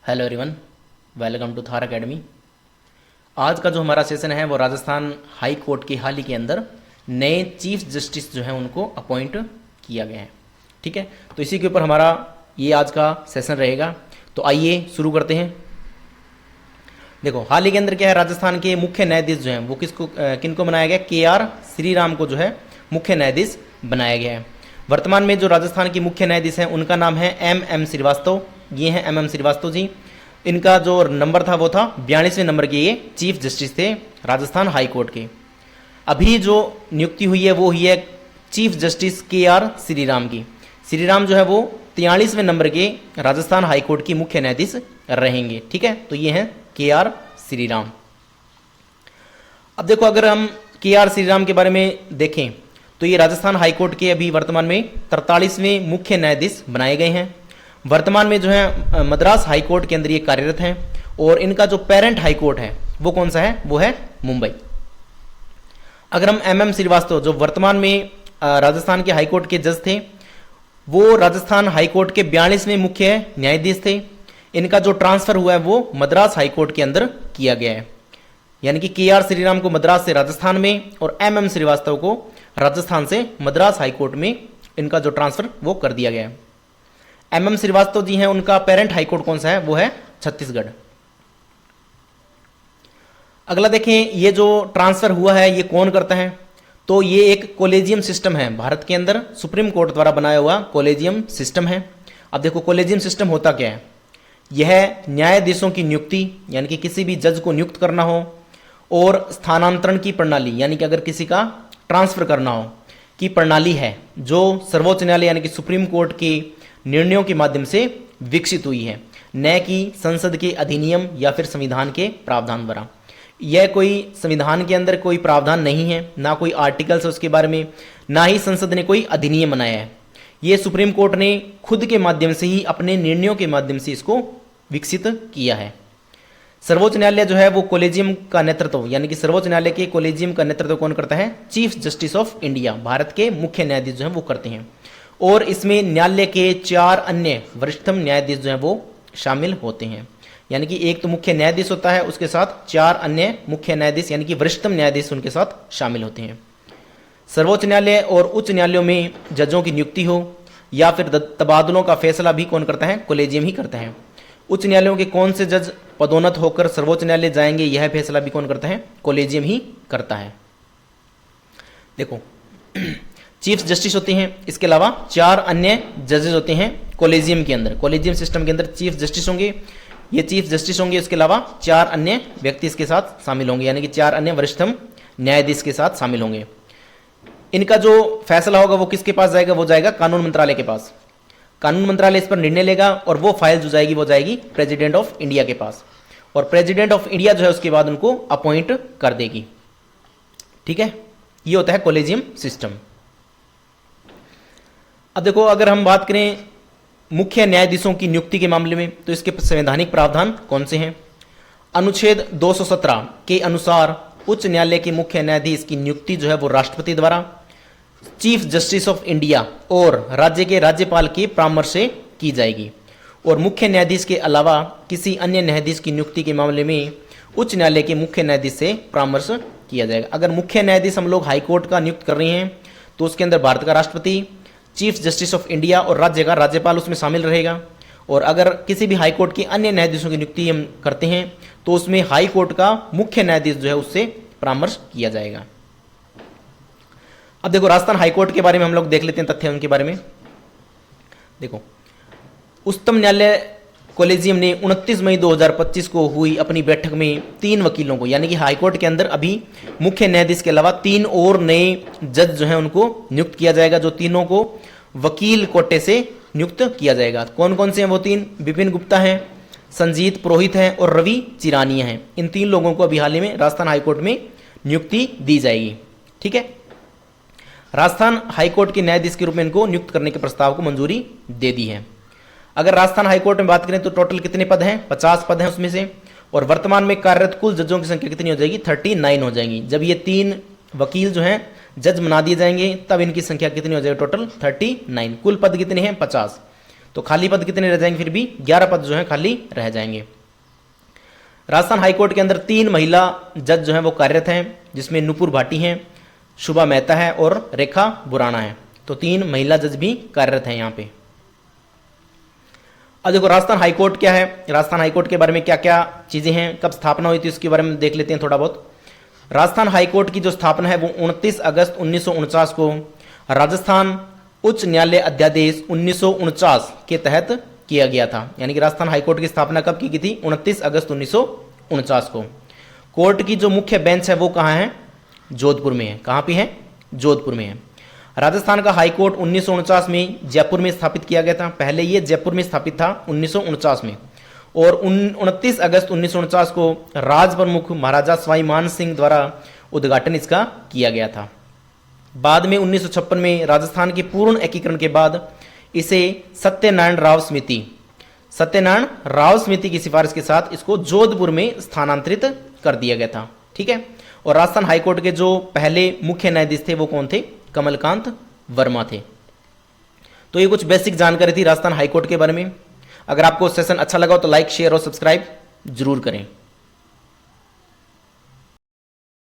Hello everyone, welcome to Thar academy. आज का जो हमारा सेशन है वो राजस्थान हाई कोर्ट के हाल ही के अंदर नए चीफ जस्टिस जो हैं उनको अपॉइंट किया गया है। ठीक है, तो इसी के ऊपर हमारा ये आज का सेशन रहेगा। तो आइए शुरू करते हैं। देखो, हाल ही के अंदर क्या है, राजस्थान के मुख्य न्यायाधीश जो हैं वो किनको बनाया गया? KR श्रीराम को जो है मुख्य न्यायाधीश बनाया गया है। वर्तमान में जो राजस्थान की मुख्य न्यायाधीश हैं उनका नाम है MM श्रीवास्तव। ये हैं MM श्रीवास्तव जी। इनका जो नंबर था वो था 42वें नंबर के, ये चीफ जस्टिस थे राजस्थान हाई कोर्ट के। अभी जो नियुक्ति हुई है वो हुई है चीफ जस्टिस KR श्रीराम की। श्रीराम जो है वो 43वें नंबर के राजस्थान हाई कोर्ट की मुख्य न्यायाधीश रहेंगे। ठीक है, तो ये हैं KR श्रीराम। अब देखो, अगर हम KR श्रीराम के बारे में देखें तो ये राजस्थान हाई कोर्ट के अभी वर्तमान में 43वें मुख्य न्यायाधीश बनाए गए हैं। वर्तमान में जो है मद्रास हाई कोर्ट के अंदर ये कार्यरत हैं और इनका जो पेरेंट हाई कोर्ट है वो कौन सा है? वो है मुंबई। अगर हम MM श्रीवास्तव जो वर्तमान में राजस्थान के हाई कोर्ट के जज थे, वो राजस्थान हाई कोर्ट के 42वें मुख्य न्यायाधीश थे। इनका जो ट्रांसफर हुआ है वो मद्रास हाई कोर्ट के अंदर किया गया है, यानी कि KR श्रीराम को मद्रास से राजस्थान में और MM श्रीवास्तव को राजस्थान से मद्रास हाई कोर्ट में इनका जो ट्रांसफर वो कर दिया गया है। MM श्रीवास्तव जी हैं, उनका पेरेंट हाई कोर्ट कौन सा है? वो है छत्तीसगढ़। अगला देखें, ये जो ट्रांसफर हुआ है ये कौन करता है? तो ये एक कॉलेजियम सिस्टम है, भारत के अंदर सुप्रीम कोर्ट द्वारा बनाया हुआ कॉलेजियम सिस्टम है। अब देखो, कॉलेजियम सिस्टम होता क्या है? यह न्यायाधीशों की नियुक्ति, यानी कि किसी भी जज को नियुक्त करना हो, और स्थानांतरण की प्रणाली, यानी कि अगर किसी का ट्रांसफर करना हो की प्रणाली है, जो सर्वोच्च न्यायालय यानी कि सुप्रीम कोर्ट के निर्णयों के माध्यम से विकसित हुई है, न कि संसद के अधिनियम या फिर संविधान के प्रावधान द्वारा। यह कोई संविधान के अंदर कोई प्रावधान नहीं है, ना कोई आर्टिकल्स है उसके बारे में, ना ही संसद ने कोई अधिनियम बनाया है। ये सुप्रीम कोर्ट ने खुद के माध्यम से ही, अपने निर्णयों के माध्यम से इसको विकसित किया है। सर्वोच्च न्यायालय जो है वो कॉलेजियम का नेतृत्व, यानी कि सर्वोच्च न्यायालय के कॉलेजियम का नेतृत्व कौन करता है? Chief justice of India, Bharat के मुख्य न्यायाधीश जो है वो करते हैं। और इसमें न्यायालय के 4 अन्य वरिष्ठतम न्यायाधीश जो हैं वो शामिल होते हैं, यानी कि एक तो मुख्य न्यायाधीश होता है, उसके साथ 4 अन्य मुख्य न्यायाधीश यानी कि वरिष्ठतम न्यायाधीश उनके साथ शामिल होते हैं। सर्वोच्च न्यायालय और उच्च न्यायालयों में जजों की नियुक्ति हो या फिर तबादलों का फैसला भी कौन करता है? कॉलेजियम ही करता है। उच्च न्यायालयों के कौन से जज पदोन्नत होकर सर्वोच्च न्यायालय जाएंगे, यह फैसला भी कौन करता है? कॉलेजियम ही करता है। देखो, चीफ जस्टिस होते हैं, इसके अलावा 4 अन्य जजेस होते हैं कॉलेजियम के अंदर। कॉलेजियम सिस्टम के अंदर चीफ जस्टिस होंगे, ये चीफ जस्टिस होंगे, इसके अलावा 4 अन्य व्यक्ति इसके साथ शामिल होंगे, यानी कि 4 अन्य वरिष्ठतम न्यायाधीश के साथ शामिल होंगे। इनका जो फैसला होगा वो किसके पास जाएगा? वो जाएगा कानून मंत्रालय के पास। कानून मंत्रालय इस पर निर्णय लेगा और वो फाइल जो जाएगी वो जाएगी प्रेसिडेंट ऑफ इंडिया के पास, और प्रेसिडेंट ऑफ इंडिया जो है उसके बाद उनको अपॉइंट कर देगी। ठीक है, ये होता है कॉलेजियम सिस्टम। अब देखो, अगर हम बात करें मुख्य न्यायाधीशों की नियुक्ति के मामले में, तो इसके संवैधानिक प्रावधान कौन से हैं? अनुच्छेद 217 के अनुसार उच्च न्यायालय के मुख्य न्यायाधीश की नियुक्ति जो है वो राष्ट्रपति द्वारा, चीफ जस्टिस ऑफ इंडिया और राज्य के राज्यपाल के परामर्श से की जाएगी। और मुख्य न्यायाधीश के अलावा किसी अन्य न्यायाधीश की नियुक्ति के मामले में उच्च न्यायालय के मुख्य न्यायाधीश से परामर्श किया जाएगा। अगर मुख्य न्यायाधीश हम लोग हाई कोर्ट का नियुक्त कर रहे हैं तो उसके अंदर भारत का राष्ट्रपति, चीफ जस्टिस ऑफ इंडिया और राज्य का राज्यपाल उसमें शामिल रहेगा। और अगर किसी भी हाई कोर्ट के अन्य न्यायाधीशों की नियुक्ति हम करते हैं तो उसमें हाई कोर्ट का मुख्य न्यायाधीश जो है उससे परामर्श किया जाएगा। अब देखो, राजस्थान हाई कोर्ट के बारे में हम लोग देख लेते हैं तथ्य उनके बारे में। देखो, उच्चतम न्यायालय कॉलेजियम ने 29 मई 2025 को हुई अपनी बैठक में 3 वकीलों को, यानी कि हाई कोर्ट के अंदर अभी मुख्य न्यायाधीश के अलावा 3 और नए जज जो हैं उनको नियुक्त किया जाएगा, जो तीनों को वकील कोटे से नियुक्त किया जाएगा। कौन कौन से हैं वो 3? विपिन गुप्ता हैं, संजीत पुरोहित हैं और रवि चिरानिया हैं। इन 3 लोगों को अभी हाल ही में राजस्थान हाई कोर्ट में नियुक्ति दी जाएगी। ठीक है, राजस्थान हाई कोर्ट के न्यायाधीश के रूप में इनको नियुक्त करने के प्रस्ताव को मंजूरी दे दी है। अगर राजस्थान हाई कोर्ट में बात करें तो टोटल कितने पद हैं? 50 पद हैं उसमें से, और वर्तमान में कार्यरत कुल जजों की संख्या कितनी हो जाएगी? 39 हो जाएंगी। जब ये 3 वकील जो हैं जज बना दिए जाएंगे तब इनकी संख्या कितनी हो जाएगी? टोटल 39। कुल पद कितने हैं? 50। तो खाली पद कितने रह जाएंगे, फिर भी 11 पद जो हैं खाली रह जाएंगे। राजस्थान हाईकोर्ट के अंदर 3 महिला जज जो हैं वो कार्यरत हैं, जिसमें नुपुर भाटी हैं, शुभा मेहता है और रेखा बुराना है। तो 3 महिला जज भी कार्यरत हैं यहाँ पे। अब देखो राजस्थान हाईकोर्ट क्या है, राजस्थान हाईकोर्ट के बारे में क्या क्या चीजें हैं, कब स्थापना हुई थी उसके बारे में देख लेते हैं थोड़ा बहुत। राजस्थान हाईकोर्ट की जो स्थापना है वो 29 अगस्त 1949 को राजस्थान उच्च न्यायालय अध्यादेश 1949 के तहत किया गया था। यानी कि राजस्थान हाईकोर्ट की स्थापना कब की गई थी, 29 अगस्त 1949 को। कोर्ट की जो मुख्य बेंच है वो कहाँ है, जोधपुर में है। कहाँ पे है, जोधपुर में है। राजस्थान का हाईकोर्ट 1949 में जयपुर में स्थापित किया गया था। पहले ये जयपुर में स्थापित था 1949 में, और 29 अगस्त 1949 को राज प्रमुख महाराजा सवाई मान सिंह द्वारा उद्घाटन इसका किया गया था। बाद में 1956 में राजस्थान के पूर्ण एकीकरण के बाद इसे सत्यनारायण राव समिति की सिफारिश के साथ इसको जोधपुर में स्थानांतरित कर दिया गया था। ठीक है। और राजस्थान हाईकोर्ट के जो पहले मुख्य न्यायाधीश थे वो कौन थे, कमलकांत वर्मा थे। तो ये कुछ बेसिक जानकारी थी राजस्थान हाईकोर्ट के बारे में। अगर आपको सेशन अच्छा लगा हो तो लाइक, शेयर और सब्सक्राइब जरूर करें।